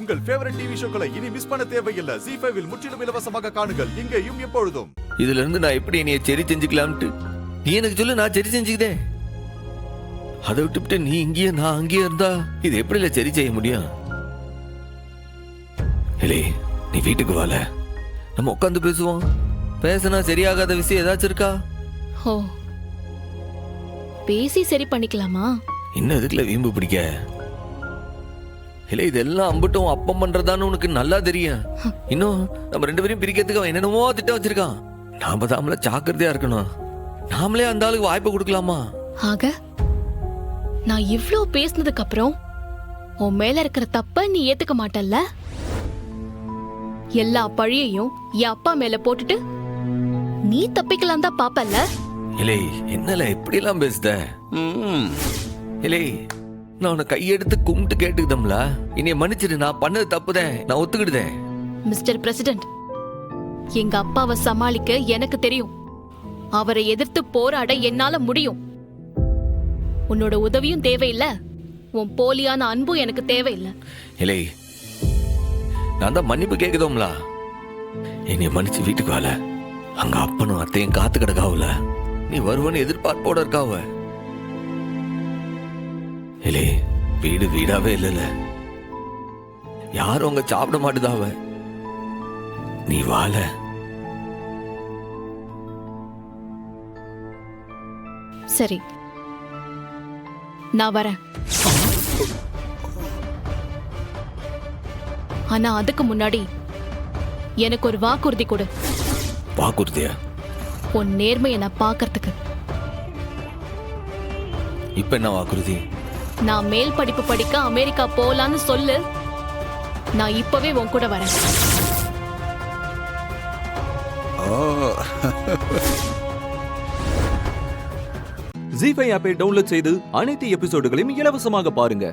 உங்கள் favourite TV ஷோக்களை இனி miss பண்ண தேவையில்லை. ZEE5 இல் முற்றிலும் இலவசமாக காணுங்கள், இங்கேயும் எப்பொழுதும். இதுல இருந்து நான் எப்படி என்னைய சரி செஞ்சுக்கலாம்ட்டு நீ எனக்கு சொல்லு, நான் சரி செஞ்சுக்கிதே. அதை விட்டுவிட்டு நீ இங்கேயே நான் அங்கேயே இருந்தா இது எப்படி சரி செய்ய முடியும்? இல்லை, நீ வீட்டுக்கு வாழ, நம்ம உட்காந்து பேசுவோம். பேசினா சரியாகாத விஷயம் ஏதாச்சும் இருக்கா? ஓ, பேசி சரி பண்ணிக்கலாமா? இன்னும் இதுக்குள்ள வீம்பு பிடிக்க இல்லை, இதெல்லாம் அம்பட்டும் அப்பம் பண்றதான்னு உனக்கு நல்லா தெரியும். இன்னும் நம்ம ரெண்டு பேரையும் பிரிக்கிறதுக்கு அவன் என்னென்னமோ திட்டம் வச்சிருக்கான். நாம தாமல ஜாக்கிரதையா இருக்கணும். நாமளே அந்த ஆளுக்கு வாய்ப்பு கொடுக்கலாமா? ஆக நான் இவ்ளோ பேசினதுக்கு அப்புறம் உன் மேல இருக்கிற தப்ப நீ ஏத்துக்க மாட்டல்ல? எல்லா பழியையும் என் அப்பா மேல போட்டுட்டு நீ தப்பிக்கலாம் தான் பாப்பல்ல? இல்லை, என்னல எப்படி எல்லாம் பேசுத? இல்லை, நான் உன்னை கையெடுத்து கும்பிட்டு கேட்டுக்கிட்டோம்ல. இனிய மன்னிச்சிடு, நான் பண்ணது தப்புதேன், நான் ஒத்துக்கிடுதேன். மிஸ்டர் பிரசிடென்ட், எங்க அப்பாவை சமாளிக்க எனக்கு தெரியும். அவரை எதிர்த்து போராட என்னால முடியும். உன்னோட உதவியும் தேவையில்லை, உன் போலியான அன்பும் எனக்கு தேவையில்லை. இல்லை, நான் தான் மன்னிப்பு கேக்குதோம்ல. என்னைய மன்னிச்சு வீட்டுக்கு வாழ. அங்க அப்பனும் அத்தையும் காத்து கிடக்காவுல, நீ வருவன்னு எதிர்பார்ப்போட இருக்காவ. இல்லை, வீடு வீடாவே இல்லைல்ல, யாரும் அங்க சாப்பிட மாட்டுதாவ. நீ வாழ. சரி, நான் வரேன். ஆனா அதுக்கு முன்னாடி எனக்கு ஒரு வாக்குறுதி கொடு. வாக்குறுதியா? உன் நேர்மையை நான் பார்க்கறதுக்கு. இப்ப என்ன வாக்குறுதி? நான் மேல் படிப்பு படிக்க அமெரிக்கா போலான்னு சொல்லு, நான் இப்பவே உன் கூட வரேன். ZEE5 ஆப்பை டவுன்லோட் செய்து அனைத்து எபிசோடுகளையும் இலவசமாக பாருங்க.